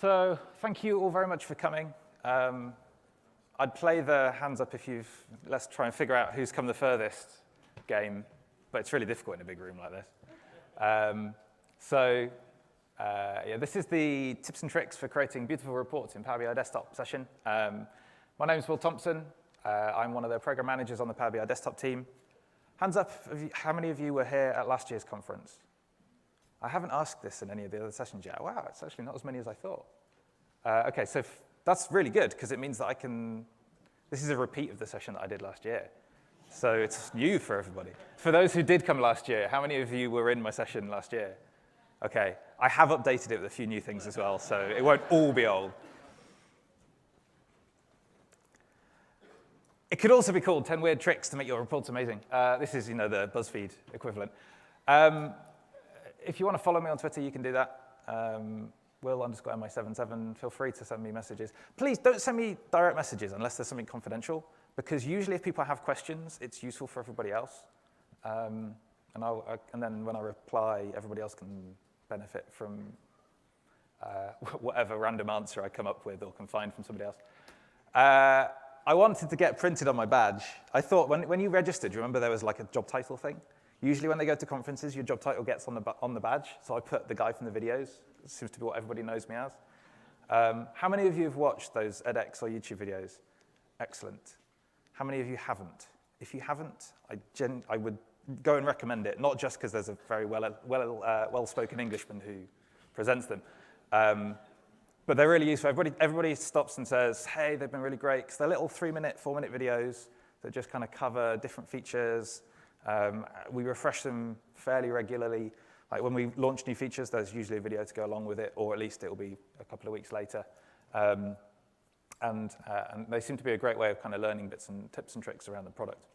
So thank you all very much for coming. I'd play the hands up if let's try and figure out who's come the furthest game, but it's really difficult in a big room like this. Yeah, this is the tips and tricks for creating beautiful reports in Power BI Desktop session. My name is Will Thompson. I'm one of the program managers on the Power BI Desktop team. Hands up, how many of you were here at last year's conference? I haven't asked this in any of the other sessions yet. Wow, it's actually not as many as I thought. OK, so that's really good, because it means that this is a repeat of the session that I did last year. So it's new for everybody. For those who did come last year, how many of you were in my session last year? OK, I have updated it with a few new things as well, so it won't all be old. It could also be called 10 Weird Tricks to Make Your Reports Amazing. This is, the BuzzFeed equivalent. If you want to follow me on Twitter, you can do that. Will_MI77. Feel free to send me messages. Please don't send me direct messages unless there's something confidential, because usually if people have questions, it's useful for everybody else. And then when I reply, everybody else can benefit from whatever random answer I come up with or can find from somebody else. I wanted to get printed on my badge. I thought when you registered, remember there was like a job title thing? Usually when they go to conferences, your job title gets on the badge. So I put the guy from the videos. It seems to be what everybody knows me as. How many of you have watched those edX or YouTube videos? Excellent. How many of you haven't? If you haven't, I would go and recommend it, not just because there's a very well-spoken Englishman who presents them, but they're really useful. Everybody stops and says, hey, they've been really great, because they're little 3-minute, 4-minute videos that just kind of cover different features. We refresh them fairly regularly. Like when we launch new features, there's usually a video to go along with it, or at least it'll be a couple of weeks later. And they seem to be a great way of kind of learning bits and tips and tricks around the product.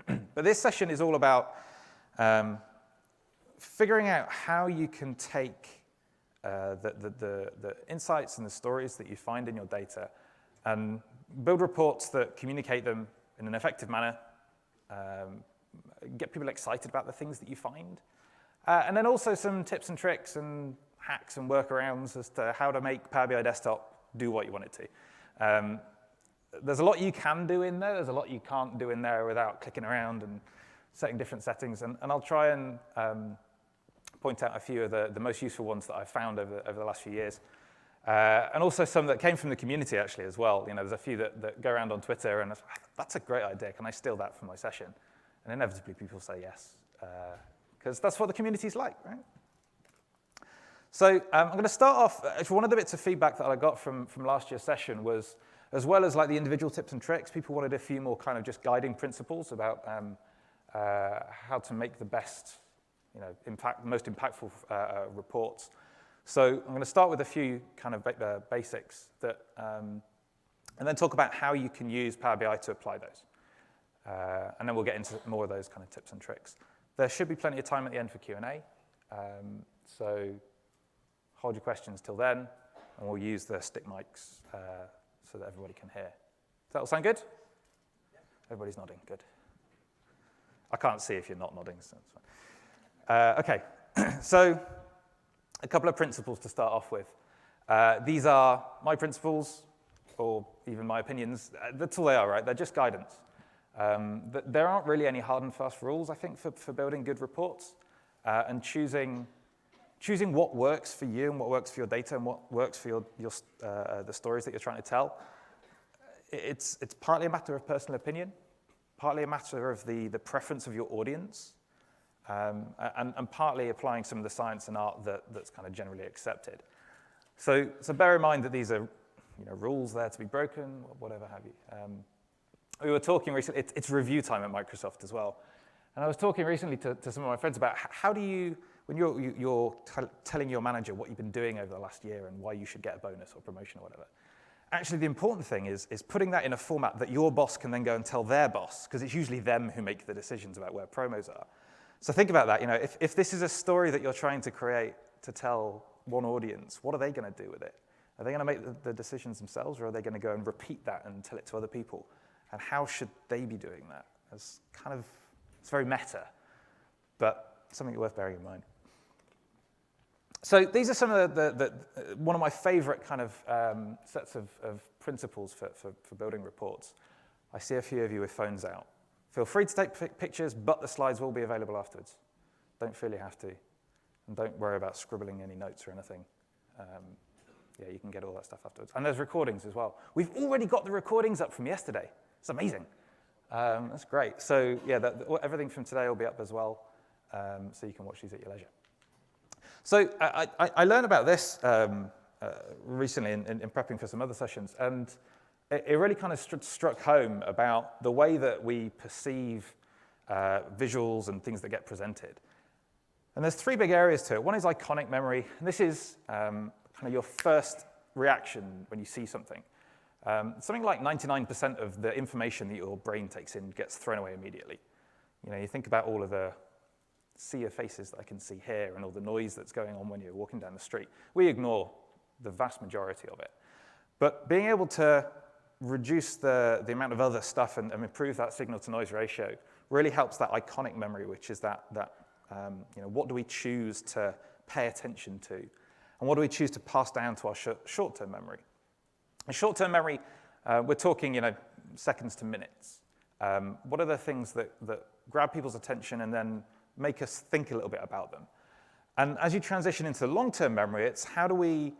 But this session is all about figuring out how you can take the insights and the stories that you find in your data and build reports that communicate them in an effective manner, get people excited about the things that you find, and then also some tips and tricks and hacks and workarounds as to how to make Power BI Desktop do what you want it to. There's a lot you can do in there. There's a lot you can't do in there without clicking around and setting different settings. And I'll try and point out a few of the most useful ones that I've found over the last few years. And also some that came from the community, actually, as well. There's a few that go around on Twitter, and that's a great idea. Can I steal that from my session? And inevitably, people say yes, because that's what the community's like, right? So I'm going to start off. One of the bits of feedback that I got from last year's session was, as well as like the individual tips and tricks, people wanted a few more kind of just guiding principles about how to make the best, most impactful reports. So I'm going to start with a few kind of basics and then talk about how you can use Power BI to apply those. And then we'll get into more of those kind of tips and tricks. There should be plenty of time at the end for Q&A. So hold your questions till then, and we'll use the stick mics so that everybody can hear. Does that all sound good? Yeah. Everybody's nodding. Good. I can't see if you're not nodding, so that's fine. OK, so a couple of principles to start off with. These are my principles, or even my opinions. That's all they are, right? They're just guidance. There aren't really any hard and fast rules, I think, for building good reports. And choosing what works for you and what works for your data and what works for the stories that you're trying to tell. It's partly a matter of personal opinion, partly a matter of the preference of your audience, and partly applying some of the science and art that's kind of generally accepted. So bear in mind that these are rules there to be broken, or whatever have you. We were talking recently, it's review time at Microsoft as well. And I was talking recently to some of my friends about how do you, when you're telling your manager what you've been doing over the last year and why you should get a bonus or promotion or whatever, actually the important thing is putting that in a format that your boss can then go and tell their boss, because it's usually them who make the decisions about where promos are. So think about that. If this is a story that you're trying to create to tell one audience, what are they going to do with it? Are they going to make the decisions themselves, or are they going to go and repeat that and tell it to other people? And how should they be doing that? It's very meta, but something worth bearing in mind. So these are some of one of my favorite kind of sets of principles for building reports. I see a few of you with phones out. Feel free to take pictures, but the slides will be available afterwards. Don't feel you have to. And don't worry about scribbling any notes or anything. Yeah, you can get all that stuff afterwards. And there's recordings as well. We've already got the recordings up from yesterday. It's amazing. That's great. So yeah, everything from today will be up as well, so you can watch these at your leisure. So I learned about this recently in prepping for some other sessions, and it really kind of struck home about the way that we perceive visuals and things that get presented. And there's three big areas to it. One is iconic memory, and this is kind of your first reaction when you see something. Something like 99% of the information that your brain takes in gets thrown away immediately. You know, you think about all of the sea of faces that I can see here and all the noise that's going on when you're walking down the street. We ignore the vast majority of it. But being able to reduce the amount of other stuff and improve that signal-to-noise ratio really helps that iconic memory, which is that you know, what do we choose to pay attention to? And what do we choose to pass down to our short-term memory? In short-term memory, we're talking, you know, seconds to minutes. What are the things that grab people's attention and then make us think a little bit about them? And as you transition into long-term memory, it's how do we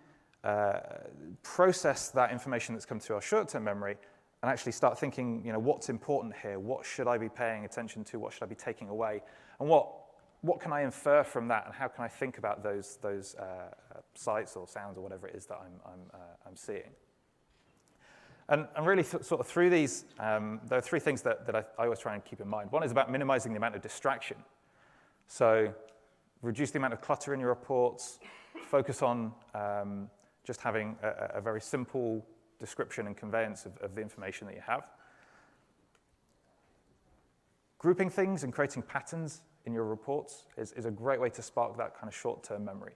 process that information that's come through our short-term memory and actually start thinking, you know, what's important here? What should I be paying attention to? What should I be taking away? And what can I infer from that? And how can I think about those sights or sounds or whatever it is that I'm seeing? And really, sort of through these, there are three things that I always try and keep in mind. One is about minimizing the amount of distraction. So reduce the amount of clutter in your reports, focus on just having a very simple description and conveyance of the information that you have. Grouping things and creating patterns in your reports is a great way to spark that kind of short-term memory.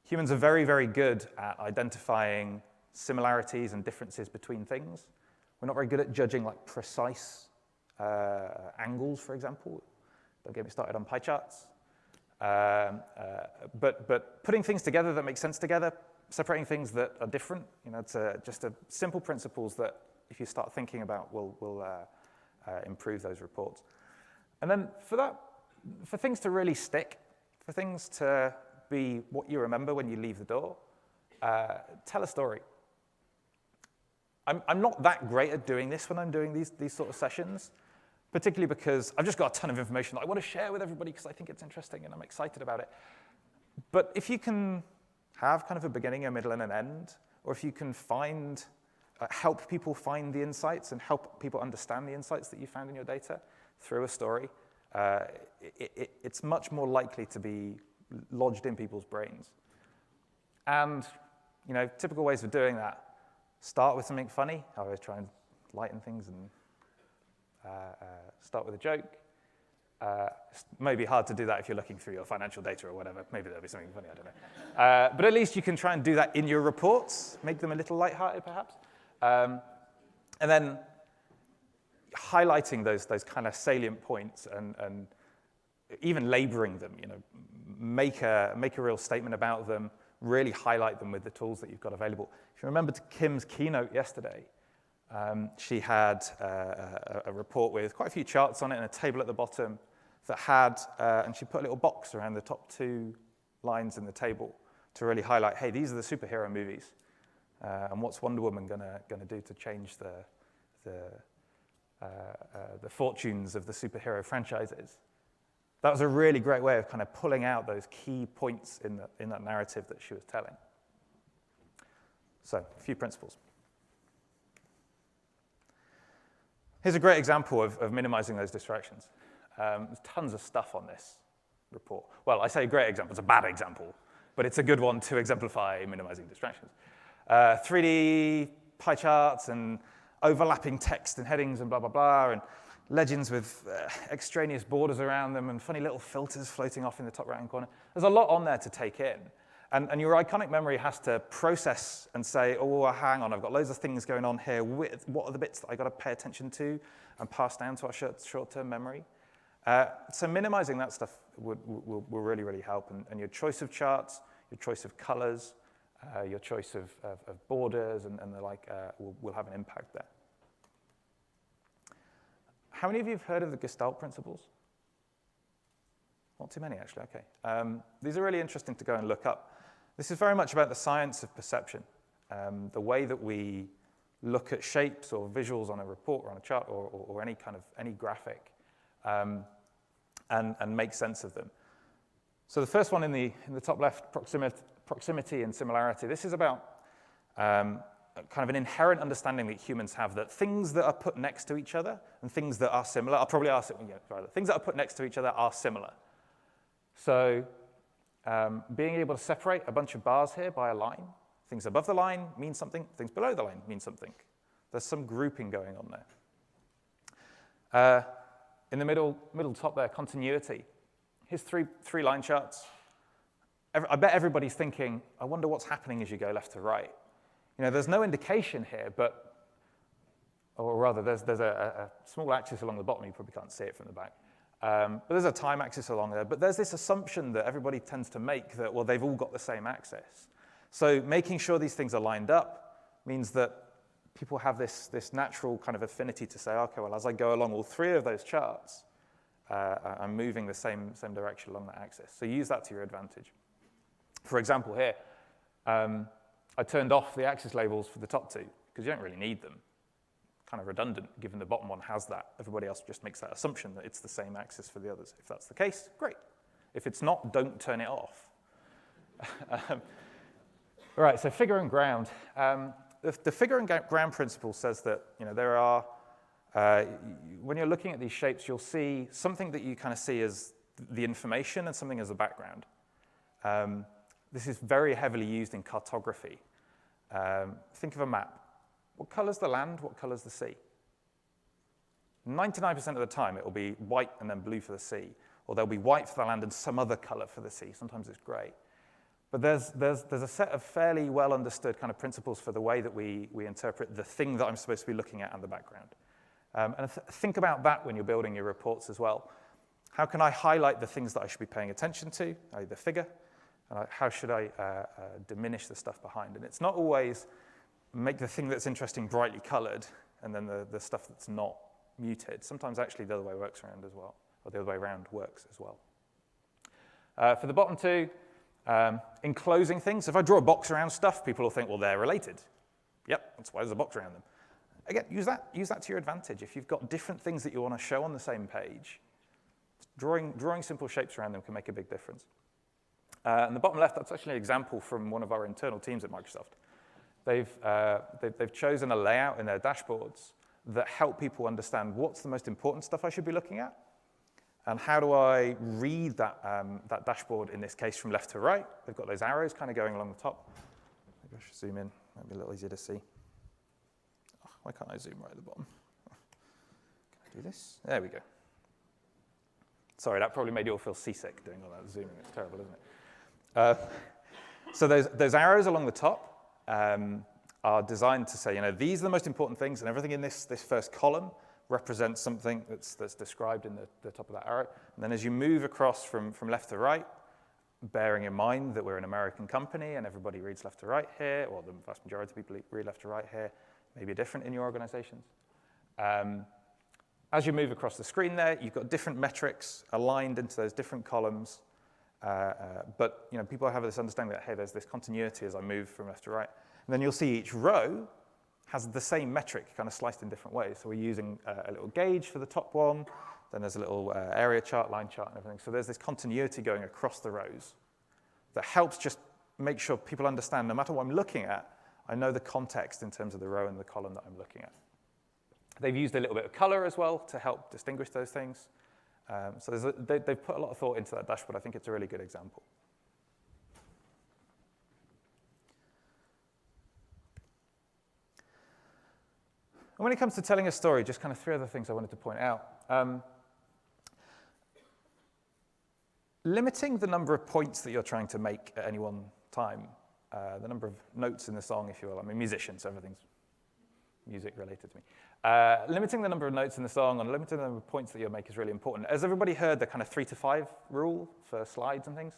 Humans are very, very good at identifying similarities and differences between things. We're not very good at judging like precise angles, for example. Don't get me started on pie charts. But putting things together that make sense together, separating things that are different, you know, it's just a simple principles that if you start thinking about will improve those reports. And then for things to really stick, for things to be what you remember when you leave the door, tell a story. I'm not that great at doing this when I'm doing these sort of sessions, particularly because I've just got a ton of information that I want to share with everybody because I think it's interesting and I'm excited about it. But if you can have kind of a beginning, a middle, and an end, or if you can help people find the insights and help people understand the insights that you found in your data through a story, it's much more likely to be lodged in people's brains. And, you know, typical ways of doing that: start with something funny. I always try and lighten things and start with a joke. It may be hard to do that if you're looking through your financial data or whatever. Maybe there'll be something funny, I don't know. But at least you can try and do that in your reports, make them a little lighthearted perhaps. And then highlighting those kind of salient points and even labeling them, you know, make a real statement about them, really highlight them with the tools that you've got available. If you remember Kim's keynote yesterday, she had a report with quite a few charts on it and a table at the bottom that had, and she put a little box around the top 2 lines in the table to really highlight, hey, these are the superhero movies, and what's Wonder Woman gonna do to change the fortunes of the superhero franchises. That was a really great way of kind of pulling out those key points in that narrative that she was telling. So, a few principles. Here's a great example of minimizing those distractions. There's tons of stuff on this report. Well, I say a great example, it's a bad example, but it's a good one to exemplify minimizing distractions. 3D pie charts and overlapping text and headings and blah, blah, blah, and legends with extraneous borders around them and funny little filters floating off in the top right-hand corner. There's a lot on there to take in. And your iconic memory has to process and say, oh, hang on, I've got loads of things going on here. What are the bits that I've got to pay attention to and pass down to our short-term memory? So minimizing that stuff will really, really help. And your choice of charts, your choice of colors, your choice of borders and the like will have an impact there. How many of you have heard of the Gestalt principles? Not too many, actually, okay. These are really interesting to go and look up. This is very much about the science of perception, the way that we look at shapes or visuals on a report or on a chart or any graphic and make sense of them. So the first one in the top left, proximity and similarity. This is about kind of an inherent understanding that humans have that things that are put next to each other and things that are similar, I'll probably ask it, things that are put next to each other are similar. So being able to separate a bunch of bars here by a line, things above the line mean something, things below the line mean something. There's some grouping going on there. In the middle top there, continuity. Here's three line charts. I bet everybody's thinking, I wonder what's happening as you go left to right. There's no indication here, or rather, there's a small axis along the bottom. You probably can't see it from the back. But there's a time axis along there. But there's this assumption that everybody tends to make that, well, they've all got the same axis. So making sure these things are lined up means that people have this natural kind of affinity to say, okay, well, as I go along all three of those charts, I'm moving the same direction along that axis. So use that to your advantage. For example, here, I turned off the axis labels for the top two because you don't really need them. Kind of redundant, given the bottom one has that. Everybody else just makes that assumption that it's the same axis for the others. If that's the case, great. If it's not, don't turn it off. All right, so figure and ground. The figure and ground principle says that there are, when you're looking at these shapes, you'll see something that you kind of see as the information and something as the background. This is very heavily used in cartography. Think of a map. What color's the land? What color's the sea? 99% of the time, it will be white and then blue for the sea, or there'll be white for the land and some other color for the sea. Sometimes it's gray. But there's a set of fairly well understood kind of principles for the way that we interpret the thing that I'm supposed to be looking at and the background. And think about that when you're building your reports as well. How can I highlight the things that I should be paying attention to, i.e. the figure? And how should I diminish the stuff behind? And it's not always make the thing that's interesting brightly colored and then the stuff that's not muted. Sometimes actually the other way works around as well, or the other way around works as well. For the bottom two, enclosing things. If I draw a box around stuff, people will think, well, they're related. Yep, that's why there's a box around them. Again, use that to your advantage. If you've got different things that you want to show on the same page, drawing simple shapes around them can make a big difference. And the bottom left, that's actually an example from one of our internal teams at Microsoft. They've chosen a layout in their dashboards that help people understand what's the most important stuff I should be looking at, and how do I read that dashboard, in this case, from left to right. They've got those arrows kind of going along the top. Maybe I should zoom in. Might be a little easier to see. Oh, why can't I zoom right at the bottom? Can I do this? There we go. Sorry, that probably made you all feel seasick doing all that zooming. It's terrible, isn't it? So those arrows along the top are designed to say, these are the most important things, and everything in this first column represents something that's described in the top of that arrow. And then as you move across from left to right, bearing in mind that we're an American company and everybody reads left to right here, or the vast majority of people read left to right here, maybe different in your organizations. As you move across the screen there, you've got different metrics aligned into those different columns. But people have this understanding that, hey, there's this continuity as I move from left to right. And then you'll see each row has the same metric kind of sliced in different ways. So we're using a little gauge for the top one. Then there's a little area chart, line chart, and everything. So there's this continuity going across the rows that helps just make sure people understand no matter what I'm looking at, I know the context in terms of the row and the column that I'm looking at. They've used a little bit of color as well to help distinguish those things. So they've put a lot of thought into that dashboard. I think it's a really good example. And when it comes to telling a story, just kind of three other things I wanted to point out. Limiting the number of points that you're trying to make at any one time, the number of notes in the song, if you will. I'm a musician, so everything's music related to me. Limiting the number of notes in the song and limiting the number of points that you'll make is really important. As everybody heard, the kind of 3 to 5 rule for slides and things,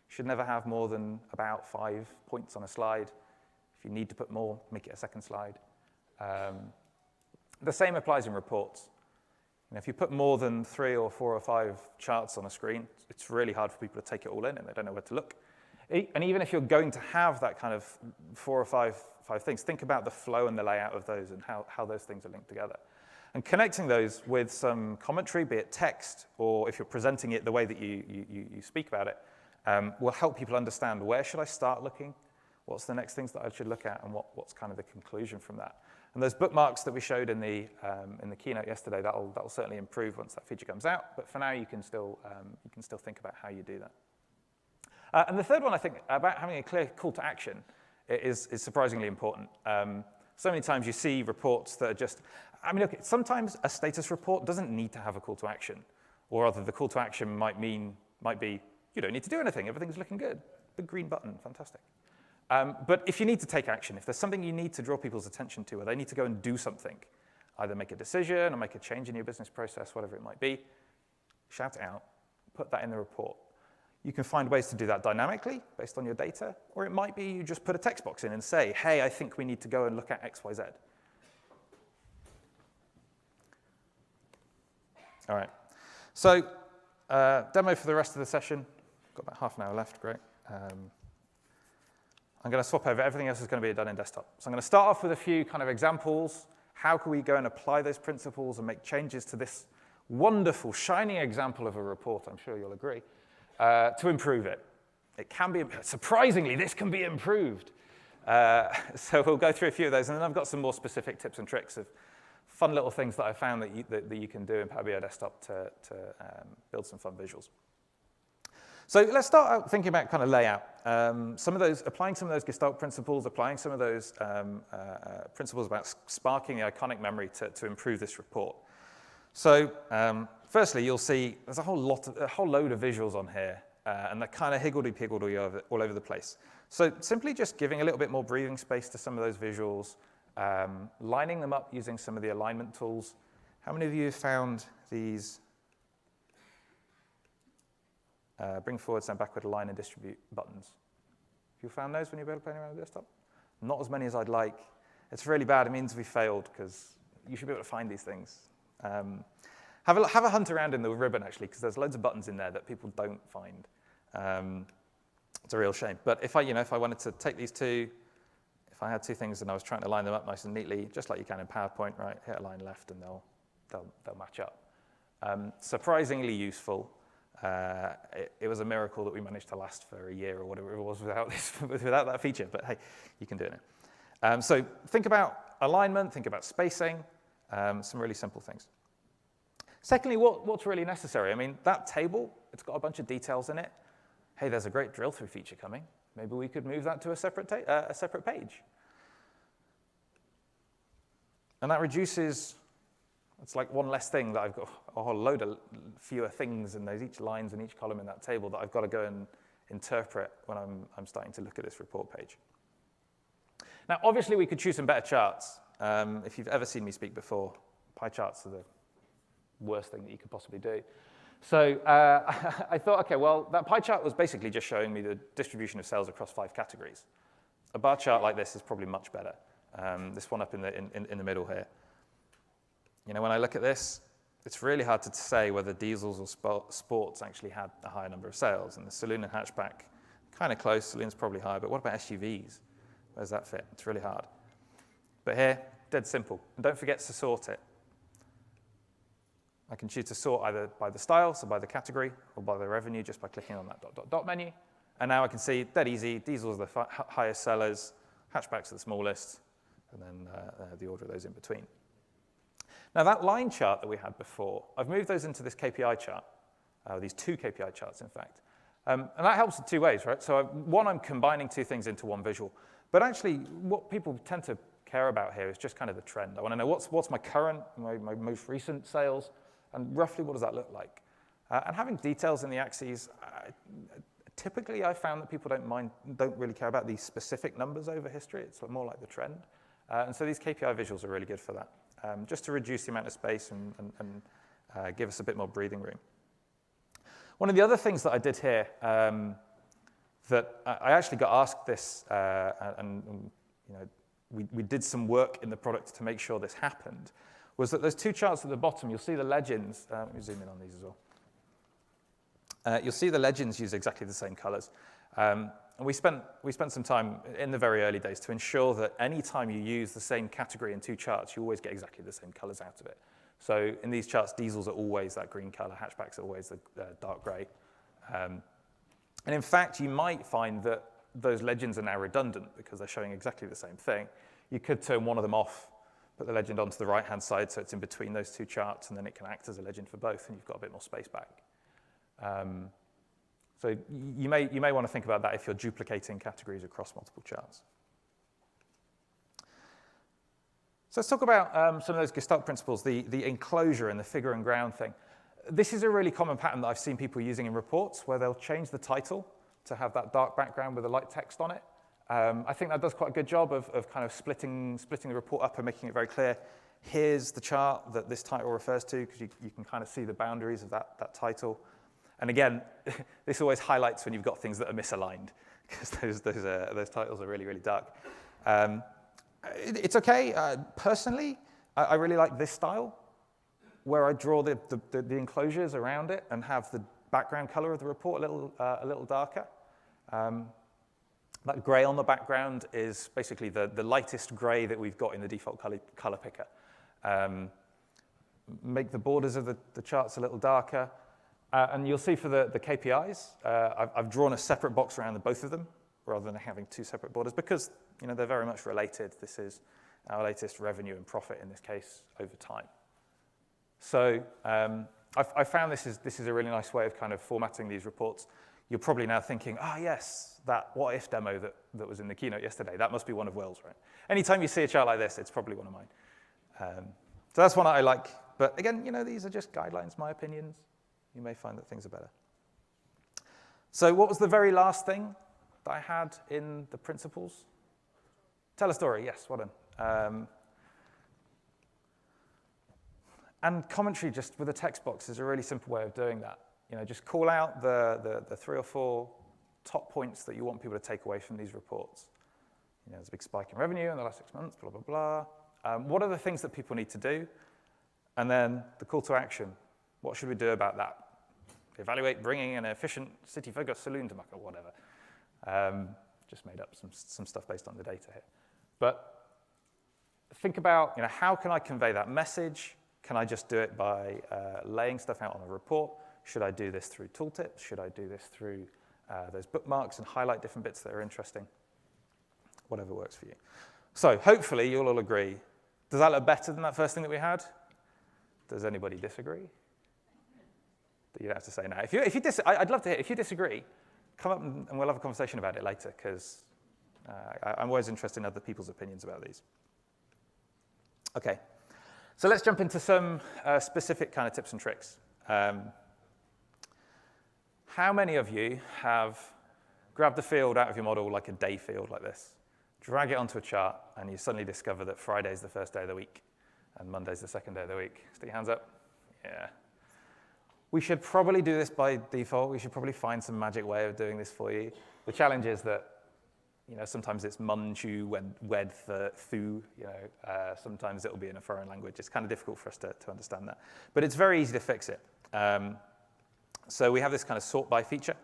You should never have more than about 5 points on a slide. If you need to put more, make it a second slide. The same applies in reports. If you put more than 3 or 4 or 5 charts on a screen, it's really hard for people to take it all in, and they don't know where to look. And even if you're going to have that kind of 4 or 5 things, think about the flow and the layout of those and how those things are linked together. And connecting those with some commentary, be it text, or if you're presenting it the way that you speak about it, will help people understand where should I start looking, what's the next things that I should look at, and what's kind of the conclusion from that. And those bookmarks that we showed in the keynote yesterday, that'll certainly improve once that feature comes out. But for now, you can still think about how you do that. And the third one, I think, about having a clear call to action is surprisingly important. So many times you see reports that are just, look, sometimes a status report doesn't need to have a call to action. Or rather, the call to action might be, you don't need to do anything, everything's looking good. Big green button, fantastic. But if you need to take action, if there's something you need to draw people's attention to, or they need to go and do something, either make a decision or make a change in your business process, whatever it might be, shout it out, put that in the report. You can find ways to do that dynamically based on your data, or it might be you just put a text box in and say, hey, I think we need to go and look at X, Y, Z. All right. So demo for the rest of the session. Got about half an hour left, great. I'm going to swap over. Everything else is going to be done in desktop. So I'm going to start off with a few kind of examples. How can we go and apply those principles and make changes to this wonderful, shining example of a report, I'm sure you'll agree, to improve it. It can be, surprisingly, this can be improved. So we'll go through a few of those, and then I've got some more specific tips and tricks of fun little things that I found that you can do in Power BI Desktop to build some fun visuals. So let's start out thinking about kind of layout. Applying some of those Gestalt principles, applying some of those principles about sparking the iconic memory to improve this report. So firstly, you'll see there's a whole load of visuals on here, and they're kind of higgledy-piggledy all over the place. So simply just giving a little bit more breathing space to some of those visuals, lining them up using some of the alignment tools. How many of you have found these bring forward, stand backward, align, and distribute buttons? Have you found those when you've been playing around with the desktop? Not as many as I'd like. It's really bad. It means we failed, because you should be able to find these things. Have a hunt around in the ribbon, actually, because there's loads of buttons in there that people don't find. It's a real shame. But if I wanted to take these two, if I had two things and I was trying to line them up nice and neatly, just like you can in PowerPoint, right? Hit align left, and they'll match up. Surprisingly useful. It was a miracle that we managed to last for a year or whatever it was without that feature, but hey, you can do it now. So think about alignment, think about spacing, some really simple things. Secondly, what's really necessary? That table, it's got a bunch of details in it. Hey, there's a great drill-through feature coming. Maybe we could move that to a separate page. And that reduces, it's like one less thing that I've got a whole load of fewer things in each lines and each column in that table that I've got to go and interpret when I'm starting to look at this report page. Now, obviously, we could choose some better charts. If you've ever seen me speak before, pie charts are the worst thing that you could possibly do. So I thought, okay, well, that pie chart was basically just showing me the distribution of sales across 5 categories. A bar chart like this is probably much better. This one up in the middle here. When I look at this, it's really hard to say whether diesels or sports actually had a higher number of sales. And the saloon and hatchback, kind of close. Saloon's probably higher, but what about SUVs? Where does that fit? It's really hard. But here, dead simple. And don't forget to sort it. I can choose to sort either by the style, so by the category, or by the revenue, just by clicking on that ... menu. And now I can see, dead easy, diesels are the highest sellers, hatchbacks are the smallest, and then the order of those in between. Now, that line chart that we had before, I've moved those into this KPI chart, these 2 KPI charts, in fact. And that helps in 2 ways, right? So one, I'm combining 2 things into one visual. But actually, what people tend to care about here is just kind of the trend. I want to know what's my current, my most recent sales, and roughly what does that look like? And having details in the axes, typically I've found that people don't really care about these specific numbers over history. It's more like the trend. And so these KPI visuals are really good for that, just to reduce the amount of space and give us a bit more breathing room. One of the other things that I did here that I actually got asked this, and you know, we did some work in the product to make sure this happened, was that those two charts at the bottom, you'll see the legends. Let me zoom in on these as well. You'll see the legends use exactly the same colors. And we spent some time in the very early days to ensure that any time you use the same category in two charts, you always get exactly the same colors out of it. So in these charts, diesels are always that green color, hatchbacks are always the dark gray. And in fact, you might find that those legends are now redundant because they're showing exactly the same thing. You could turn one of them off, put the legend onto the right-hand side so it's in between those two charts, and then it can act as a legend for both, and you've got a bit more space back. So you may want to think about that if you're duplicating categories across multiple charts. So let's talk about some of those Gestalt principles, the enclosure and the figure and ground thing. This is a really common pattern that I've seen people using in reports where they'll change the title to have that dark background with a light text on it. I think that does quite a good job of kind of splitting the report up and making it very clear. Here's the chart that this title refers to, because you can kind of see the boundaries of that title. And again, this always highlights when you've got things that are misaligned, because those titles are really, really dark. It's okay. Personally, I really like this style, where I draw the enclosures around it and have the background color of the report a little darker. That gray on the background is basically the lightest gray that we've got in the default color picker. Make the borders of the charts a little darker. And you'll see for the KPIs, I've drawn a separate box around both of them rather than having two separate borders because they're very much related. This is our latest revenue and profit in this case over time. So I found this is a really nice way of kind of formatting these reports. You're probably now thinking, yes, that what if demo that was in the keynote yesterday, that must be one of Will's, right? Anytime you see a chart like this, it's probably one of mine. So that's one that I like. But again, these are just guidelines, my opinions. You may find that things are better. So what was the very last thing that I had in the principles? Tell a story, yes, well done. And commentary just with a text box is a really simple way of doing that. Just call out the 3 or 4 top points that you want people to take away from these reports. There's a big spike in revenue in the last 6 months, blah, blah, blah. What are the things that people need to do? And then the call to action. What should we do about that? Evaluate bringing an efficient city-focused saloon to market, or whatever. Just made up some stuff based on the data here. But think about, how can I convey that message? Can I just do it by laying stuff out on a report? Should I do this through tooltips? Should I do this through those bookmarks and highlight different bits that are interesting? Whatever works for you. So hopefully you'll all agree. Does that look better than that first thing that we had? Does anybody disagree? You don't have to say no. I'd love to hear. If you disagree, come up and we'll have a conversation about it later, because I'm always interested in other people's opinions about these. Okay, so let's jump into some specific kind of tips and tricks. How many of you have grabbed a field out of your model, like a day field like this, drag it onto a chart, and you suddenly discover that Friday's the first day of the week, and Monday's the second day of the week? Stick your hands up. Yeah. We should probably do this by default. We should probably find some magic way of doing this for you. The challenge is that, sometimes it's mun, chu, wed, thu, sometimes it'll be in a foreign language. It's kind of difficult for us to understand that. But it's very easy to fix it. So we have this kind of sort by feature.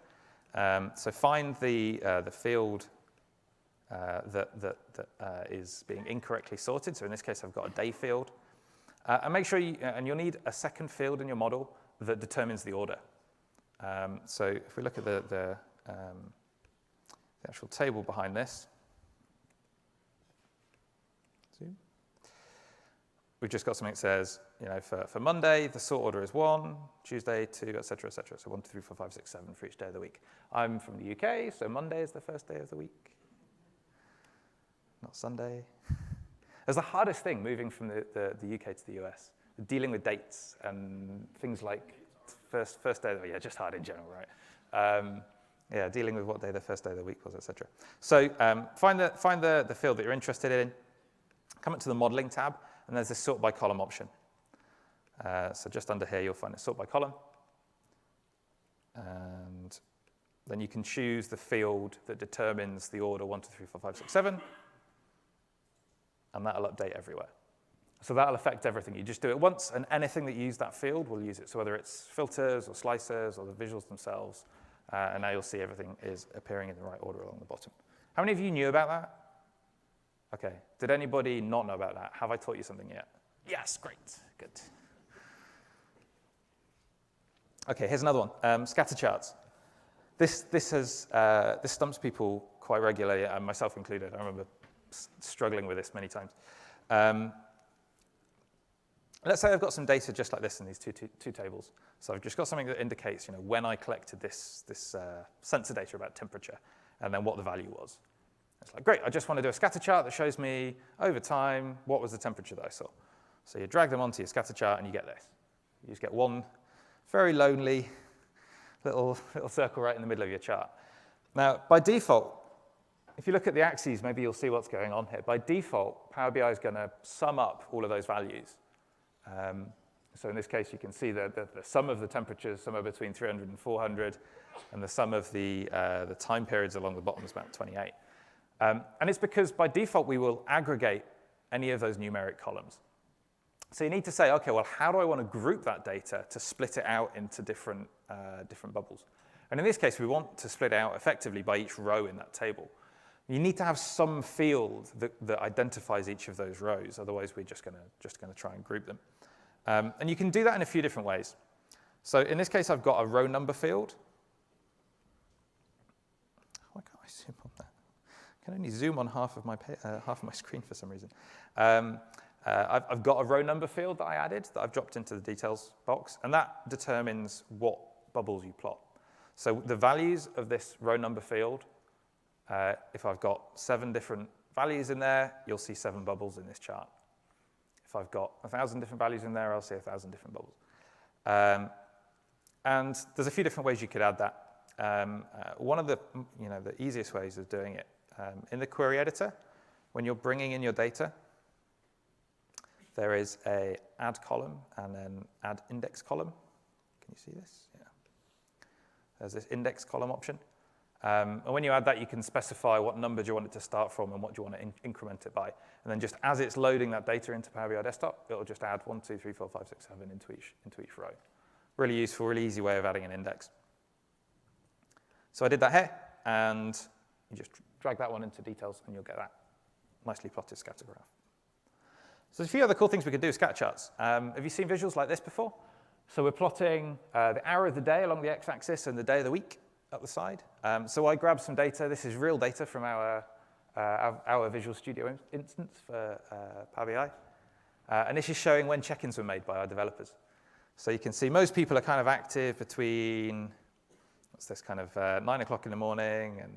So find the field that is being incorrectly sorted. So in this case, I've got a day field. And make sure and you'll need a second field in your model that determines the order. So if we look at the actual table behind this, we've just got something that says, for Monday, the sort order is 1, Tuesday 2, et cetera, et cetera. So 1, 2, 3, 4, 5, 6, 7 for each day of the week. I'm from the UK, so Monday is the first day of the week, not Sunday. It's the hardest thing moving from the UK to the US, dealing with dates and things like first day of the week. Yeah, just hard in general, right? Dealing with what day the first day of the week was, et cetera. So find the field that you're interested in, come up to the modeling tab, and there's this sort by column option. So just under here, you'll find a sort by column. And then you can choose the field that determines the order 1, 2, 3, 4, 5, 6, 7, and that'll update everywhere. So that'll affect everything. You just do it once, and anything that uses that field will use it. So whether it's filters or slicers or the visuals themselves, and now you'll see everything is appearing in the right order along the bottom. How many of you knew about that? Okay. Did anybody not know about that? Have I taught you something yet? Yes, great, good. Okay, here's another one, scatter charts. This stumps people quite regularly, and myself included. I remember struggling with this many times. Let's say I've got some data just like this in these two tables. So I've just got something that indicates, when I collected this sensor data about temperature, and then what the value was. It's like, great, I just want to do a scatter chart that shows me over time what was the temperature that I saw. So you drag them onto your scatter chart, and you get this. You just get one very lonely little circle right in the middle of your chart. Now, by default, if you look at the axes, maybe you'll see what's going on here. By default, Power BI is going to sum up all of those values. So in this case, you can see that the sum of the temperatures somewhere between 300 and 400, and the sum of the time periods along the bottom is about 28. And it's because by default, we will aggregate any of those numeric columns. So you need to say, okay, well, how do I want to group that data to split it out into different bubbles? And in this case, we want to split it out effectively by each row in that table. You need to have some field that identifies each of those rows. Otherwise, we're just going to try and group them. And you can do that in a few different ways. So in this case, I've got a row number field. Why can't I zoom on that? I can only zoom on half of my screen for some reason. I've got a row number field that I added that I've dropped into the details box, and that determines what bubbles you plot. So the values of this row number field, if I've got 7 different values in there, you'll see 7 bubbles in this chart. If I've got 1,000 different values in there, I'll see 1,000 different bubbles. And there's a few different ways you could add that. One of the easiest ways of doing it, in the query editor, when you're bringing in your data, there is a add column and then add index column. Can you see this? Yeah. There's this index column option. And when you add that, you can specify what number do you want it to start from and what do you want to increment it by. And then just as it's loading that data into Power BI Desktop, it'll just add 1, 2, 3, 4, 5, 6, 7 into each row. Really useful, really easy way of adding an index. So I did that here, and you just drag that one into details, and you'll get that nicely plotted scatter graph. So there's a few other cool things we could do with scatter charts. Have you seen visuals like this before? So we're plotting the hour of the day along the x-axis and the day of the week up the side. So I grabbed some data. This is real data from our Visual Studio instance for Power BI. And this is showing when check-ins were made by our developers. So you can see most people are kind of active between, what's this, kind of 9 o'clock in the morning and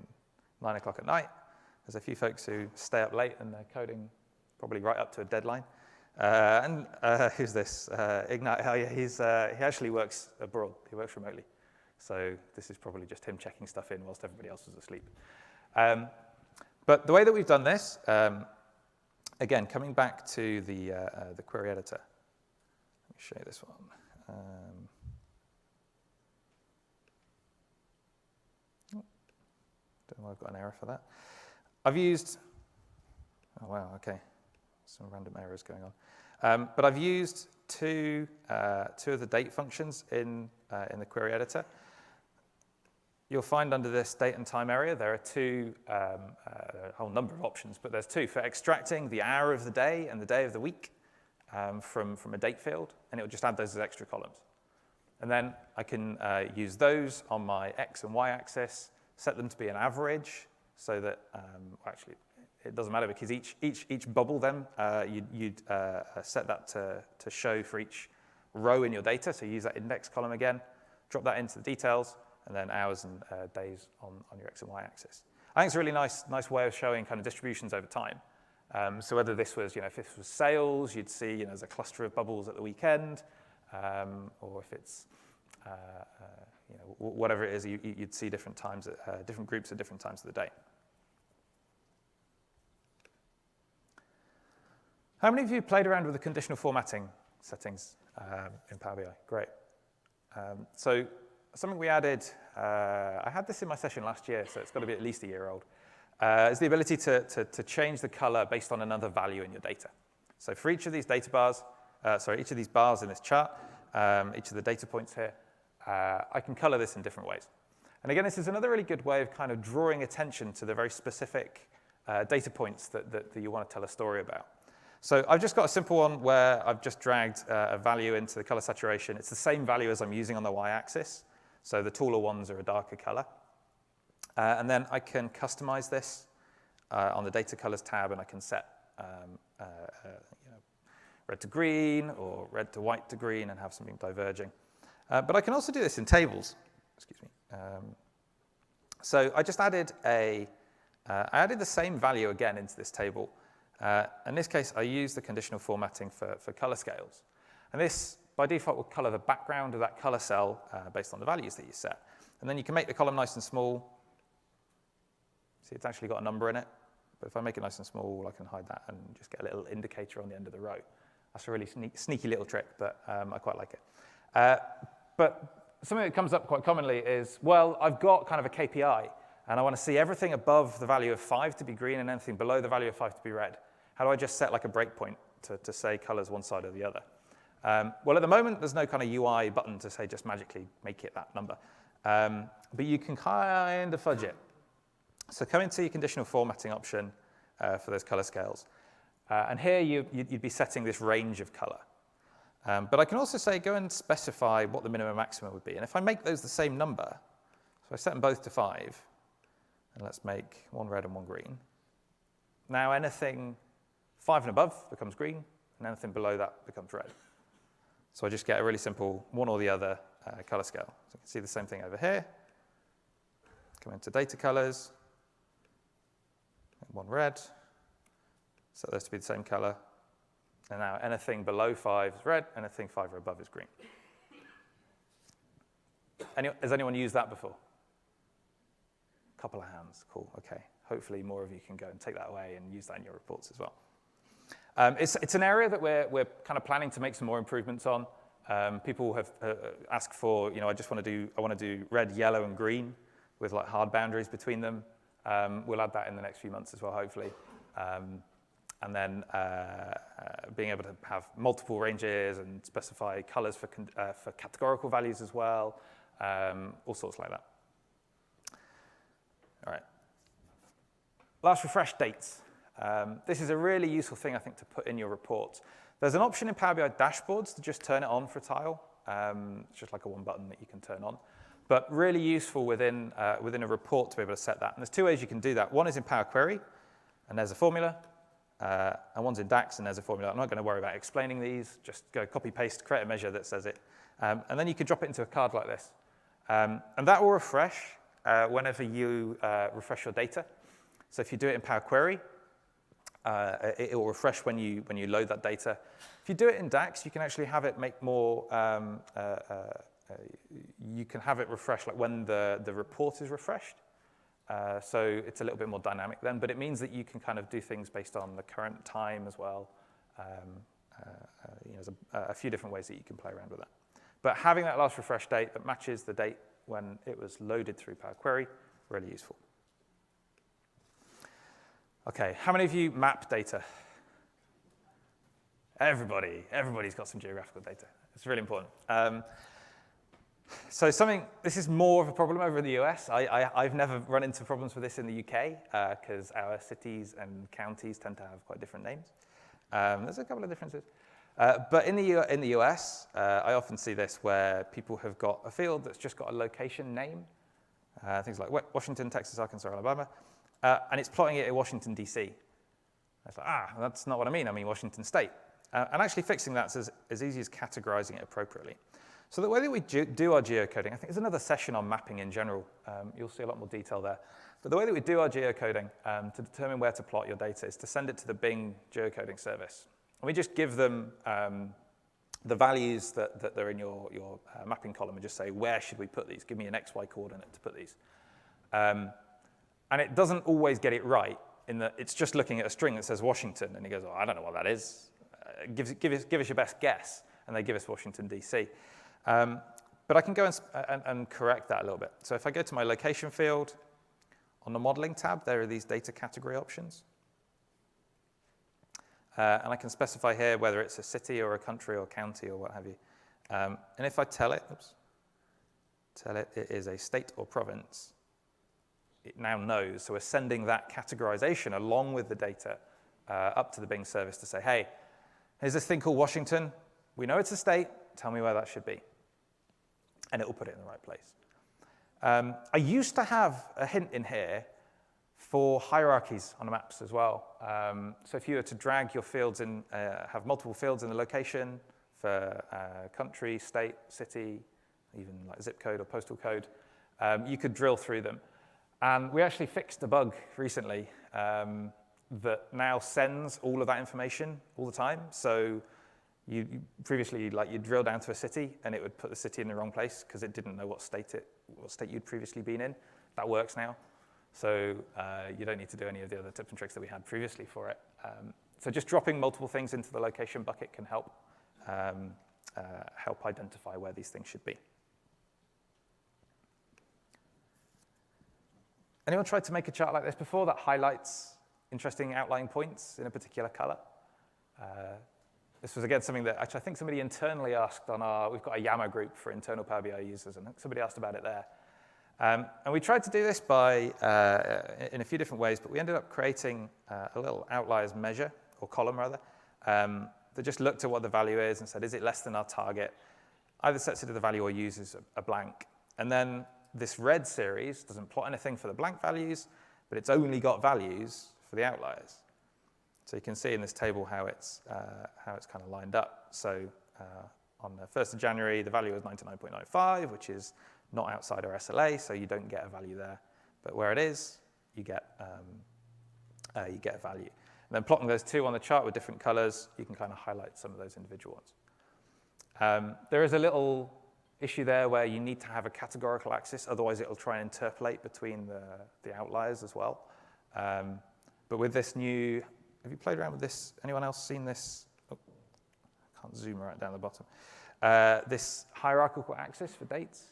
9 o'clock at night. There's a few folks who stay up late and they're coding probably right up to a deadline. And who's this? Ignite. Oh, yeah, he actually works abroad. He works remotely. So this is probably just him checking stuff in whilst everybody else is asleep. But the way that we've done this, again, coming back to the query editor. Let me show you this one. Don't know why I've got an error for that. I've used, oh wow, okay. Some random errors going on. But I've used two of the date functions in the query editor. You'll find under this date and time area, there are a whole number of options, but there's 2 for extracting the hour of the day and the day of the week from a date field, and it will just add those as extra columns. And then I can use those on my x and y axis, set them to be an average, so that, actually, it doesn't matter because each bubble then, you'd set that to show for each row in your data. So you use that index column again, drop that into the details, and then hours and days on your x and y axis. I think it's a really nice way of showing kind of distributions over time. So whether this was, if this was sales, you'd see, there's a cluster of bubbles at the weekend, or if it's, whatever it is, you'd see different times, different groups at different times of the day. How many of you played around with the conditional formatting settings in Power BI? Great. So something we added, I had this in my session last year, so it's got to be at least a year old, is the ability to change the color based on another value in your data. So for each of these data bars, each of these bars in this chart, each of the data points here, I can color this in different ways. And again, this is another really good way of kind of drawing attention to the very specific data points that you want to tell a story about. So I've just got a simple one where I've just dragged a value into the color saturation. It's the same value as I'm using on the y-axis. So the taller ones are a darker color. And then I can customize this on the data colors tab, and I can set red to green or red to white to green and have something diverging. But I can also do this in tables. Excuse me. So I just added I added the same value again into this table. In this case, I use the conditional formatting for color scales. And this, by default, will color the background of that color cell based on the values that you set. And then you can make the column nice and small. See, it's actually got a number in it. But if I make it nice and small, I can hide that and just get a little indicator on the end of the row. That's a really sneaky little trick, but I quite like it. But something that comes up quite commonly is, well, I've got kind of a KPI, and I want to see everything above the value of 5 to be green and anything below the value of 5 to be red. How do I just set like a breakpoint to say colors one side or the other? Well, at the moment, there's no kind of UI button to say just magically make it that number. But you can kind of fudge it. So come into your conditional formatting option for those color scales. And here you'd be setting this range of color. But I can also say go and specify what the minimum and maximum would be. And if I make those the same number, so I set them both to 5, and let's make one red and one green. Now anything 5 and above becomes green, and anything below that becomes red. So I just get a really simple one or the other color scale. So you can see the same thing over here. Come into data colors, one red, set those to be the same color. And now anything below 5 is red, anything 5 or above is green. Has anyone used that before? A couple of hands, cool, okay. Hopefully more of you can go and take that away and use that in your reports as well. It's an area that we're kind of planning to make some more improvements on. People have asked for, I want to do red, yellow, and green with like hard boundaries between them. We'll add that in the next few months as well, hopefully. And then being able to have multiple ranges and specify colors for categorical values as well, all sorts like that. All right. Last refresh dates. This is a really useful thing, I think, to put in your reports. There's an option in Power BI dashboards to just turn it on for a tile. It's just like a one button that you can turn on. But really useful within a report to be able to set that. And there's two ways you can do that. One is in Power Query, and there's a formula. And one's in DAX, and there's a formula. I'm not going to worry about explaining these. Just go copy, paste, create a measure that says it. And then you can drop it into a card like this. And that will refresh whenever you refresh your data. So if you do it in Power Query, it will refresh when you load that data. If you do it in DAX, you can actually have it make more, you can have it refresh like when the report is refreshed. So it's a little bit more dynamic then, but it means that you can kind of do things based on the current time as well. There's a few different ways that you can play around with that. But having that last refresh date that matches the date when it was loaded through Power Query, really useful. Okay, how many of you map data? Everybody's got some geographical data. It's really important. So this is more of a problem over in the US. I've never run into problems with this in the UK because our cities and counties tend to have quite different names. There's a couple of differences. But in the US, I often see this where people have got a field that's just got a location name, things like Washington, Texas, Arkansas, Alabama, and it's plotting it in Washington, D.C. It's like, that's not what I mean. I mean Washington State. And actually fixing that's as easy as categorizing it appropriately. So the way that we do our geocoding, I think there's another session on mapping in general. You'll see a lot more detail there. But the way that we do our geocoding to determine where to plot your data is to send it to the Bing geocoding service. And we just give them the values that are in your mapping column and just say, where should we put these? Give me an XY coordinate to put these. And it doesn't always get it right in that it's just looking at a string that says Washington. And he goes, I don't know what that is. Give us your best guess. And they give us Washington, D.C. But But I can go and correct that a little bit. So if I go to my location field, on the modeling tab, there are these data category options. And I can specify here whether it's a city or a country or county or what have you. And if I tell it it is a state or province, it now knows. So we're sending that categorization along with the data up to the Bing service to say, hey, here's this thing called Washington. We know it's a state. Tell me where that should be. And it will put it in the right place. I used to have a hint in here for hierarchies on the maps as well. So if you were to drag your fields in, have multiple fields in the location for country, state, city, even like zip code or postal code, you could drill through them. And we actually fixed a bug recently that now sends all of that information all the time. So you previously, you'd drill down to a city, and it would put the city in the wrong place because it didn't know what state you'd previously been in. That works now. So you don't need to do any of the other tips and tricks that we had previously for it. So just dropping multiple things into the location bucket can help identify where these things should be. Anyone tried to make a chart like this before that highlights interesting outlying points in a particular color? This was, again, something that actually I think somebody internally asked on we've got a Yammer group for internal Power BI users, and somebody asked about it there. And we tried to do this in a few different ways, but we ended up creating a little outliers measure, or column rather, that just looked at what the value is and said, is it less than our target? Either sets it to the value or uses a blank. And then this red series doesn't plot anything for the blank values, but it's only got values for the outliers. So you can see in this table how it's kind of lined up. So on the 1st of January, the value was 99.95, which is not outside our SLA, so you don't get a value there. But where it is, you get a value. And then plotting those two on the chart with different colors, you can kind of highlight some of those individual ones. There is a little issue there where you need to have a categorical axis, otherwise it'll try and interpolate between the outliers as well. But with this new, have you played around with this? Anyone else seen this? Oh, I can't zoom right down the bottom. This hierarchical axis for dates.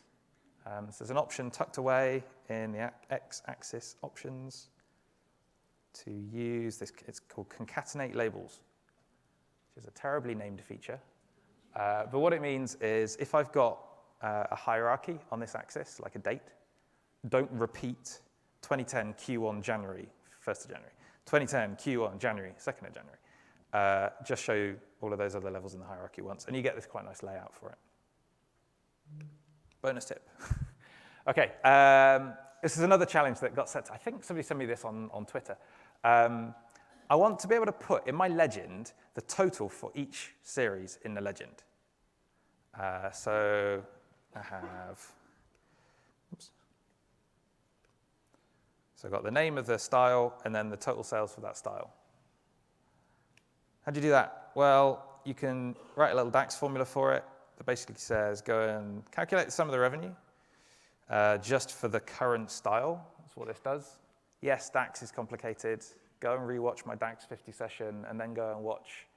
So there's an option tucked away in the x-axis options to use this. It's called concatenate labels, which is a terribly named feature. But what it means is if I've got a hierarchy on this axis, like a date, don't repeat 2010 Q1 January, 1st of January, 2010 Q1 January, 2nd of January. Just show all of those other levels in the hierarchy once, and you get this quite nice layout for it. Bonus tip. Okay, this is another challenge that got set. I think somebody sent me this on Twitter. I want to be able to put in my legend the total for each series in the legend. So I have, so I've got the name of the style and then the total sales for that style. How do you do that? Well, you can write a little DAX formula for it that basically says go and calculate the sum of the revenue just for the current style. That's what this does. Yes, DAX is complicated. Go and rewatch my DAX 50 session and then go and watch,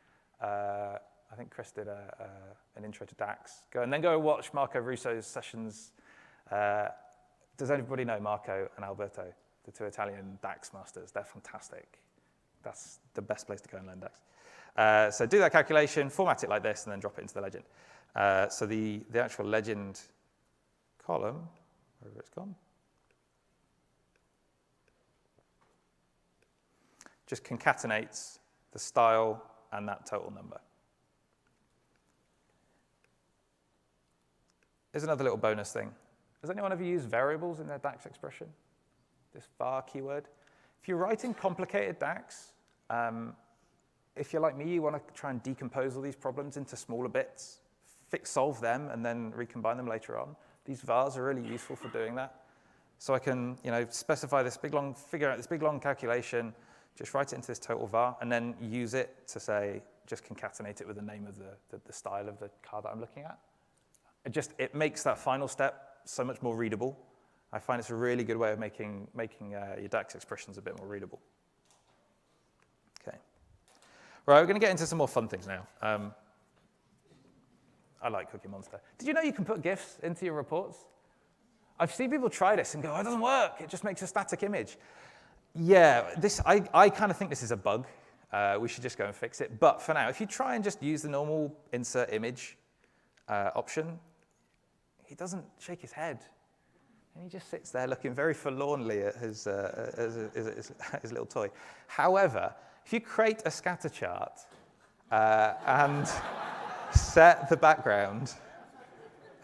I think Chris did an intro to DAX. Go and watch Marco Russo's sessions. Does anybody know Marco and Alberto, the two Italian DAX masters? They're fantastic. That's the best place to go and learn DAX. So do that calculation, format it like this, and then drop it into the legend. So the actual legend column, wherever it's gone, just concatenates the style and that total number. Here's another little bonus thing. Has anyone ever used variables in their DAX expression? This var keyword. If you're writing complicated DAX, if you're like me, you want to try and decompose all these problems into smaller bits, solve them, and then recombine them later on. These vars are really useful for doing that. So I can, specify this figure out this big long calculation, just write it into this total var, and then use it to say, just concatenate it with the name of the style of the car that I'm looking at. It makes that final step so much more readable. I find it's a really good way of making your DAX expressions a bit more readable. Okay. Right, we're going to get into some more fun things now. I like Cookie Monster. Did you know you can put GIFs into your reports? I've seen people try this and go, oh, it doesn't work. It just makes a static image. Yeah, I kind of think this is a bug. We should just go and fix it. But for now, if you try and just use the normal insert image option, he doesn't shake his head. And he just sits there looking very forlornly at his little toy. However, if you create a scatter chart and set the background,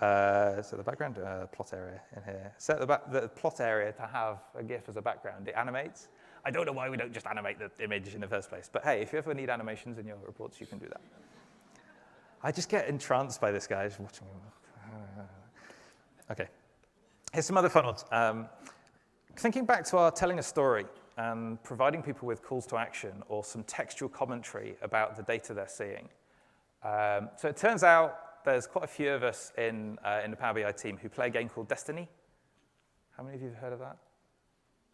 so the background plot area in here, set the plot area to have a GIF as a background, it animates. I don't know why we don't just animate the image in the first place, but hey, if you ever need animations in your reports, you can do that. I just get entranced by this guy, just watching him. Okay, here's some other fun ones. Thinking back to our telling a story and providing people with calls to action or some textual commentary about the data they're seeing. So it turns out there's quite a few of us in the Power BI team who play a game called Destiny. How many of you have heard of that?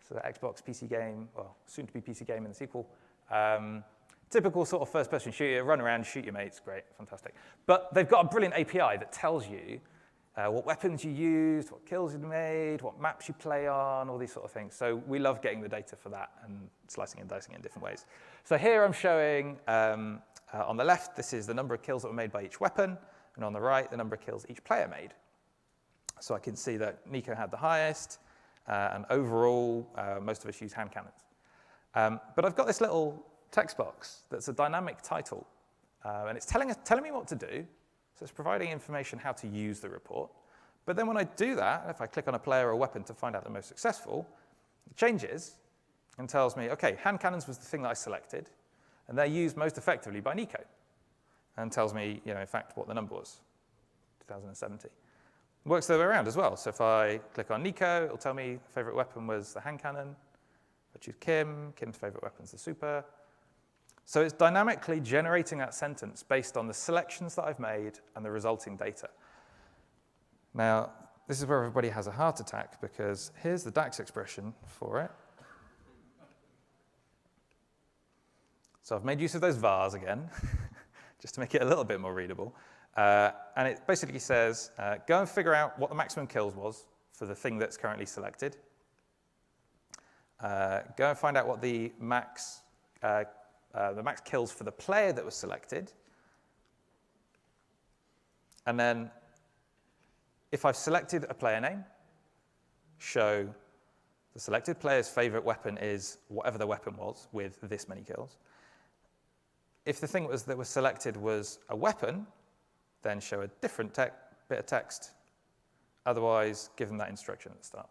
It's an Xbox PC game, well, soon to be PC game in the sequel. Typical sort of first-person shooter, run around, shoot your mates, great, fantastic. But they've got a brilliant API that tells you what weapons you used, what kills you made, what maps you play on, all these sort of things. So we love getting the data for that and slicing and dicing it in different ways. So here I'm showing, on the left, this is the number of kills that were made by each weapon, and on the right, the number of kills each player made. So I can see that Nico had the highest, and overall, most of us use hand cannons. But I've got this little text box that's a dynamic title, and it's telling me what to do. So it's providing information how to use the report. But then when I do that, if I click on a player or a weapon to find out the most successful, it changes and tells me, OK, hand cannons was the thing that I selected, and they're used most effectively by Nico, and tells me, in fact, what the number was, 2070. It works the other way around as well. So if I click on Nico, it'll tell me favorite weapon was the hand cannon. If I choose Kim's favorite weapon is the super. So it's dynamically generating that sentence based on the selections that I've made and the resulting data. Now, this is where everybody has a heart attack, because here's the DAX expression for it. So I've made use of those vars again, just to make it a little bit more readable. And it basically says, go and figure out what the maximum kills was for the thing that's currently selected. Go and find out what the max kills for the player that was selected. And then, if I've selected a player name, show the selected player's favorite weapon is whatever the weapon was with this many kills. If the thing that was selected was a weapon, then show a different bit of text. Otherwise, give them that instruction at the start.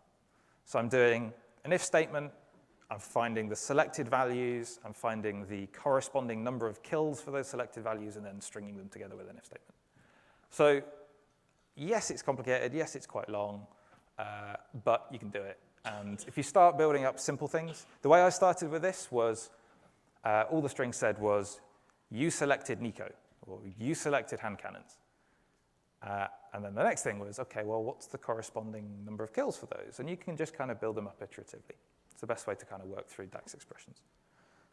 So I'm doing an if statement. I'm finding the selected values. I'm finding the corresponding number of kills for those selected values, and then stringing them together with an if statement. So yes, it's complicated. Yes, it's quite long. But you can do it. And if you start building up simple things, the way I started with this was all the string said was, you selected Nico, or you selected hand cannons. And then the next thing was, OK, well, what's the corresponding number of kills for those? And you can just kind of build them up iteratively. It's the best way to kind of work through DAX expressions.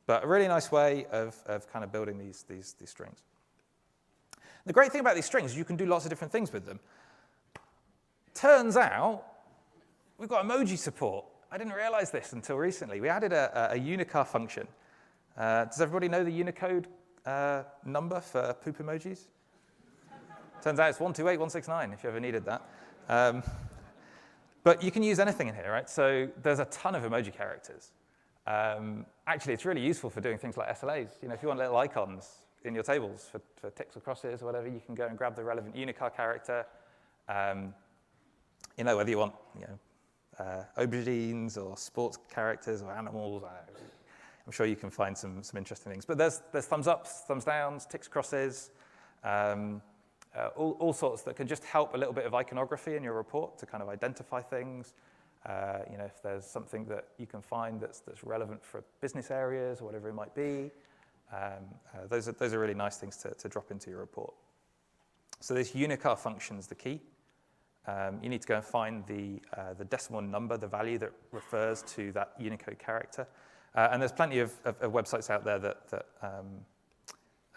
But a really nice way of kind of building these strings. The great thing about these strings is you can do lots of different things with them. Turns out, we've got emoji support. I didn't realize this until recently. We added a unicar function. Does everybody know the Unicode number for poop emojis? Turns out it's 128169 if you ever needed that. But you can use anything in here, right? So there's a ton of emoji characters. Actually, it's really useful for doing things like SLAs. If you want little icons in your tables for ticks or crosses or whatever, you can go and grab the relevant unicar character. Whether you want aubergines or sports characters or animals, I'm sure you can find some interesting things. But there's thumbs ups, thumbs downs, ticks, crosses, all sorts that can just help a little bit of iconography in your report to kind of identify things. If there's something that you can find that's relevant for business areas or whatever it might be, those are really nice things to drop into your report. So this unicar function is the key. You need to go and find the decimal number, the value that refers to that Unicode character. And there's plenty of websites out there that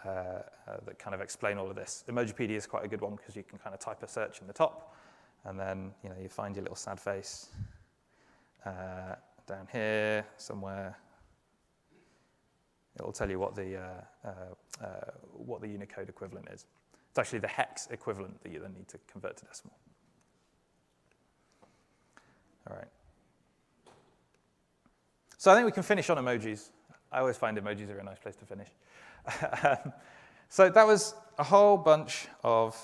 that kind of explain all of this. Emojipedia is quite a good one because you can kind of type a search in the top, and then you find your little sad face down here somewhere. It'll tell you what the Unicode equivalent is. It's actually the hex equivalent that you then need to convert to decimal. All right. So I think we can finish on emojis. I always find emojis are a nice place to finish. So that was a whole bunch of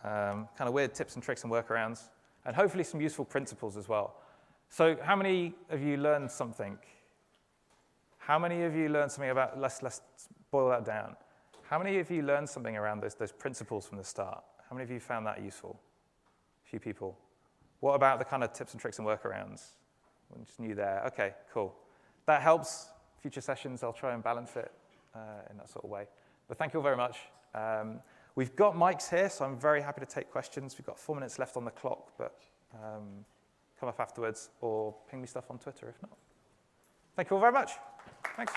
kind of weird tips and tricks and workarounds, and hopefully some useful principles as well. So how many of you learned something? How many of you learned something about, let's boil that down. How many of you learned something around those principles from the start? How many of you found that useful? A few people. What about the kind of tips and tricks and workarounds? We just knew there. Okay, cool. That helps. Future sessions, I'll try and balance it in that sort of way. But thank you all very much. We've got mics here, so I'm very happy to take questions. We've got 4 minutes left on the clock, but come up afterwards or ping me stuff on Twitter if not. Thank you all very much. Thanks.